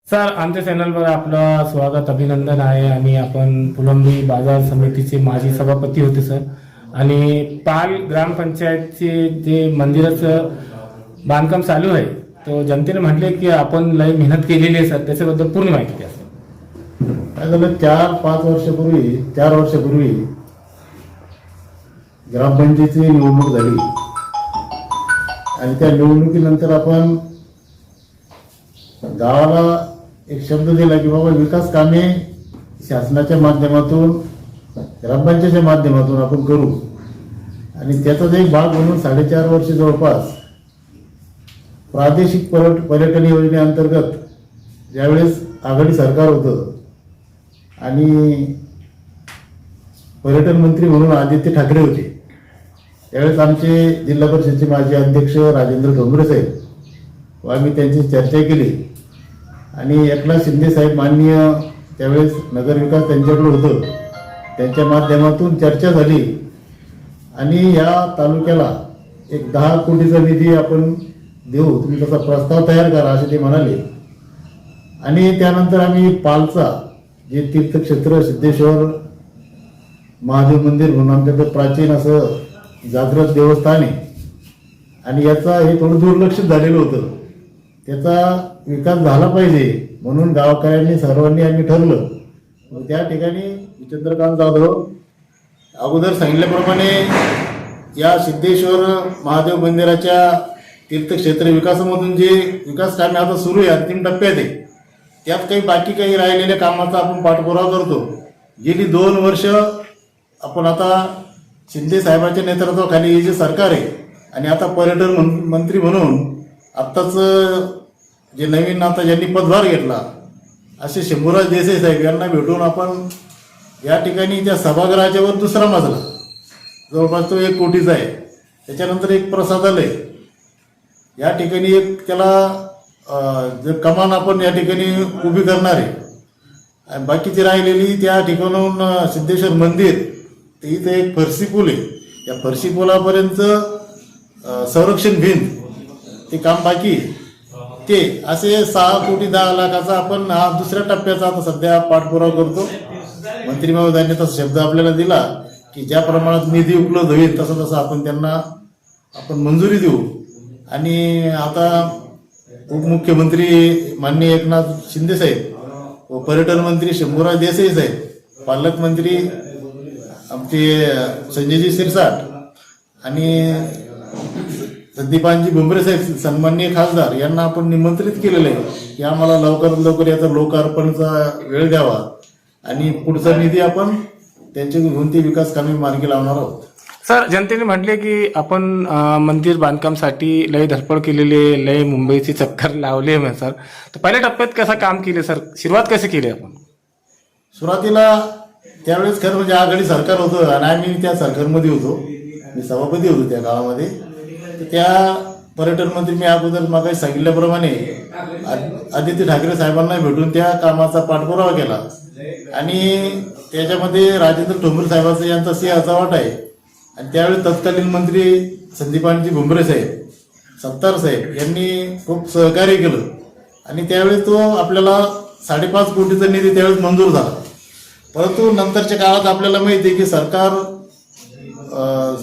Sir, आमच्या चॅनलवर आपलं स्वागत अभिनंदन आहे. आणि आपण फुलंब्री बाजार समितीचे माजी सभापती होते सर. आणि पाल ग्रामपंचायतचे जे मंदिराचं बांधकाम चालू आहे, तो जनतेने म्हटले की आपण लय मेहनत केलेली आहे सर. त्याच्याबद्दल पूर्ण माहिती द्या सर. काय झालं, 4 वर्षापूर्वी ग्रामपंचायतीची निवडणूक झाली आणि त्या निवडणुकीनंतर आपण गावाला एक शब्द दिला की बाबा विकास कामे शासनाच्या माध्यमातून, ग्रामपंचायतीच्या माध्यमातून आपण करू. आणि त्याचाच एक भाग म्हणून 4.5 वर्ष जवळपास प्रादेशिक पर्यटन योजनेअंतर्गत ज्यावेळेस आघाडी सरकार होतं आणि पर्यटन मंत्री म्हणून आदित्य ठाकरे होते, त्यावेळेस आमचे जिल्हा परिषदेचे माजी अध्यक्ष राजेंद्र डोंगरे साहेब व आम्ही त्यांची चर्चा केली. आणि एकनाथ शिंदे साहेब माननीय त्यावेळेस नगरविकास त्यांच्याकडे होतं, त्यांच्या माध्यमातून चर्चा झाली आणि या तालुक्याला एक 10 कोटीचा निधी आपण देऊ, तुम्ही तसा प्रस्ताव तयार करा असे ते म्हणाले. आणि त्यानंतर आम्ही पालचा जे तीर्थक्षेत्र सिद्धेश्वर महादेव मंदिर म्हणून आमच्याकडे प्राचीन असं जागृत देवस्थान आहे आणि याचा हे थोडं दुर्लक्षित झालेलं होतं, त्याचा विकास झाला पाहिजे म्हणून गावकऱ्यांनी सर्वांनी आम्ही ठरलं. त्या ठिकाणी चंद्रकांत जाधव अगोदर सांगितल्याप्रमाणे या सिद्धेश्वर महादेव मंदिराच्या तीर्थक्षेत्र विकासामधून जे विकास कामे आता सुरू आहे, अंतिम टप्प्यात आहे, त्यात काही राहिलेल्या कामाचा आपण पाठपुरावा करतो. गेली 2 वर्ष आपण आता शिंदे साहेबांच्या नेतृत्वाखाली हे जे सरकार आहे आणि आता पर्यटन मंत्री म्हणून आत्ताच जे नवीन आता ज्यांनी पदभार घेतला असे शंभूराज देसाई साहेब यांना भेटून आपण या ठिकाणी त्या सभागृहाच्या वर 2रा मजला जवळपास तो 1 कोटीचा आहे, त्याच्यानंतर एक प्रसादालय या ठिकाणी एक त्याला जे कमान आपण या ठिकाणी उभी करणार आहे. बाकीची राहिलेली त्या ठिकाणून सिद्धेश्वर मंदिर ते इथं एक फरशी पूल आहे, या फरशी पुलापर्यंत संरक्षण भिंत ते काम बाकी ते असे 6 कोटी 10 लाखाचा आपण हा 2ऱ्या टप्प्याचा आता सध्या पाठपुरावा करतो. मंत्री महोदयांनी तसा शब्द आपल्याला दिला की ज्या प्रमाणात निधी उपलब्ध होईल तसं आपण त्यांना मंजुरी देऊ. आणि आता उपमुख्यमंत्री माननीय एकनाथ शिंदे साहेब व पर्यटन मंत्री शंभूराज देसाई साहेब, पालकमंत्री आमचे संजयजी शिरसाट आणि संदीपानजी भुमरे साहेब सन्माननीय खासदार यांना आपण निमंत्रित केलेलं आहे की आम्हाला लवकरात लवकर याचा लोकार्पणचा वेळ द्यावा आणि पुढचा निधी आपण त्यांच्या घेऊन ते विकास कामे मार्गी लावणार आहोत. सर, जनतेने म्हटले की आपण मंदिर बांधकामसाठी लय धडपड केलेली, लय मुंबईची चक्कर लावली आहे सर. तर पहिल्या टप्प्यात कसं काम केले सर, सुरुवात कशी केली आपण? सुरुवातीला त्यावेळेस खरं म्हणजे आघाडी सरकार होतं आणि आम्ही त्या सरकारमध्ये होतो, मी सभापती होतो त्या गावामध्ये. तर त्या पर्यटन मंत्री मी अगोदर मग सांगितल्याप्रमाणे आदित्य ठाकरे साहेबांना भेटून त्या कामाचा पाठपुरावा केला आणि त्याच्यामध्ये राजेंद्र डोंगरे साहेबांचा यांचा सिंहाचा वाटा आहे. आणि त्यावेळी तत्कालीन मंत्री संदीपानजी भुमरे साहेब, सत्तार साहेब यांनी खूप सहकार्य केलं आणि त्यावेळी तो आपल्याला 5.5 कोटीचा निधी त्यावेळेस मंजूर झाला. परंतु नंतरच्या काळात आपल्याला माहिती आहे की सरकार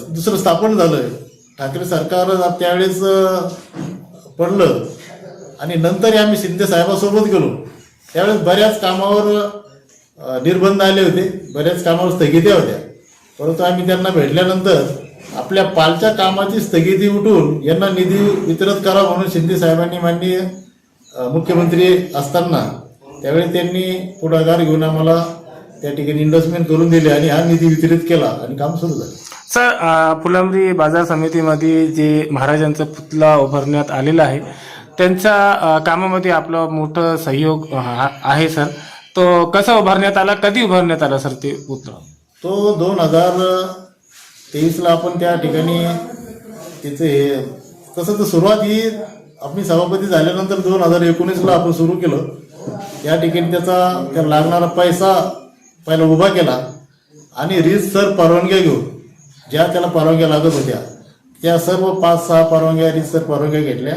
दुसरं स्थापन झालं, ठाकरे सरकार त्यावेळेस पडलं आणि नंतर आम्ही शिंदे साहेबांसोबत गेलो. त्यावेळेस बऱ्याच कामावर निर्बंध आले होते, बऱ्याच कामावर स्थगित्या होत्या, परंतु आम्ही त्यांना भेटल्यानंतर आपल्या पालच्या कामाची स्थगिती उठून यांना निधी वितरित करा म्हणून शिंदे साहेबांनी माननीय मुख्यमंत्री असताना त्यावेळी त्यांनी पुढाकार घेऊन आम्हाला त्या ठिकाणी इन्व्हेस्टमेंट करून दिली आणि हा निधी वितरित केला आणि काम सुरू झालं. सर, फुलंब्री बाजार समितीमध्ये जे महाराजांचा पुतळा उभारण्यात आलेला आहे, त्यांच्या कामामध्ये आपलं मोठं सहयोग आहे सर. तो कसा उभारण्यात आला, कधी उभारण्यात आला सर ते पुतळा? तो 2023ला आपण त्या ठिकाणी त्याचं हे तसं तर सुरुवात ही आपली सभापती झाल्यानंतर 2019ला आपण सुरू केलं. त्या ठिकाणी त्याला लागणारा पैसा पहिला उभा केला आणि रीतसर परवानग्या घेऊन ज्या त्याला परवानग्या लागत होत्या त्या सर्व 5-6 परवानग्या रीतसर परवानग्या घेतल्या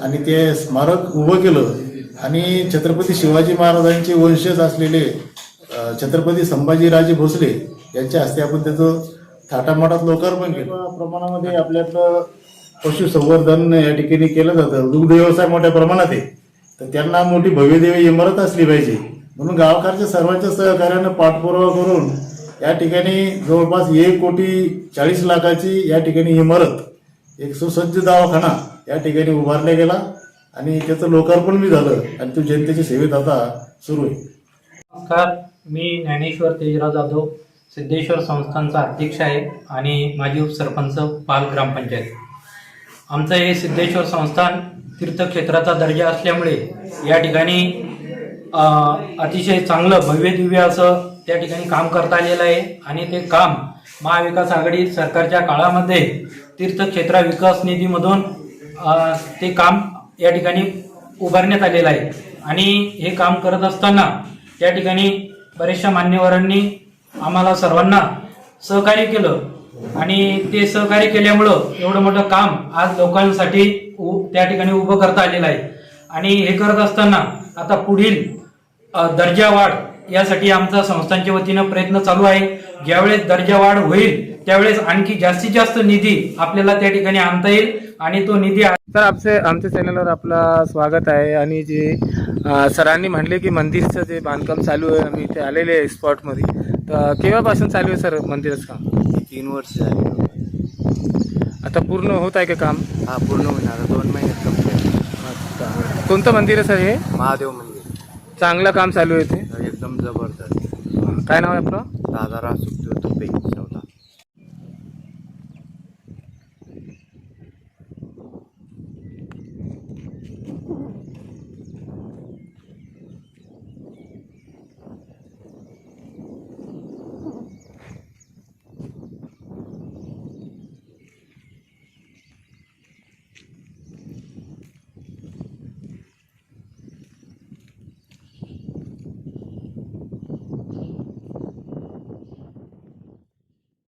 आणि ते स्मारक उभं केलं आणि छत्रपती शिवाजी महाराजांचे वंशज असलेले छत्रपती संभाजीराजे भोसले यांच्या हस्ते आपण त्याचं थाटामाटात लोकार्पण केलं. प्रमाणामध्ये आपल्यातलं पशुसंवर्धन या ठिकाणी केलं जातं. दुग्ध व्यवसाय मोठ्या प्रमाणात आहे, तर त्यांना मोठी भव्यदेवी इमारत असली पाहिजे म्हणून गावकऱ्यांच्या सर्वांच्या सहकार्यानं पाठपुरावा करून या ठिकाणी जवळपास 1,40,00,000 या ठिकाणी इमारत, एक सुसज्ज दवाखाना या ठिकाणी उभारला गेला आणि त्याचं लोकार्पण बी झालं आणि तो जनतेच्या सेवेत आता सुरू आहे. नमस्कार, मी ज्ञानेश्वर तेजराव जाधव सिद्धेश्वर संस्थानचा अध्यक्ष आहे आणि माजी उपसरपंच पाल ग्रामपंचायत. आमचं हे सिद्धेश्वर संस्थान तीर्थक्षेत्राचा दर्जा असल्यामुळे या ठिकाणी अतिशय चांगलं भव्यदिव्य असं त्या ठिकाणी काम करता आलेलं आहे आणि ते काम महाविकास आघाडी सरकारच्या काळामध्ये तीर्थक्षेत्र विकास निधीमधून ते काम या ठिकाणी उभारण्यात आलेलं आहे. आणि हे काम करत असताना त्या ठिकाणी बऱ्याचशा मान्यवरांनी आम्हाला सर्वांना सहकार्य केलं आणि ते सहकार्य केल्यामुळं एवढं मोठं काम आज लोकांसाठी त्या ठिकाणी उभं करता आलेलं आहे. आणि हे करत असताना आता पुढील दर्जा वाढ यासाठी आमचा संस्थांच्या वतीनं प्रयत्न चालू आहे. ज्यावेळेस दर्जा वाढ होईल त्यावेळेस आणखी जास्तीत जास्त निधी आपल्याला त्या ठिकाणी आणता येईल आणि तो निधी सर आमच्या चॅनलवर आपलं स्वागत आहे. आणि जे सरांनी म्हणले की मंदिरचं जे बांधकाम चालू आहे, आम्ही इथे आलेले आहे स्पॉटमध्ये, तर केव्हापासून चालू आहे सर मंदिराचं काम? 3 वर्ष झाले. आता पूर्ण होत आहे का काम? हा, पूर्ण होणार 2 महिन्यात कंप्लीट. अच्छा, कोणतं मंदिर आहे सर हे? महादेव मंदिर. चांगलं काम चालू आहे ते, एकदम जबरदस्त. काय नाव आहे आपलं? राजाराम सुखदेव तुपे.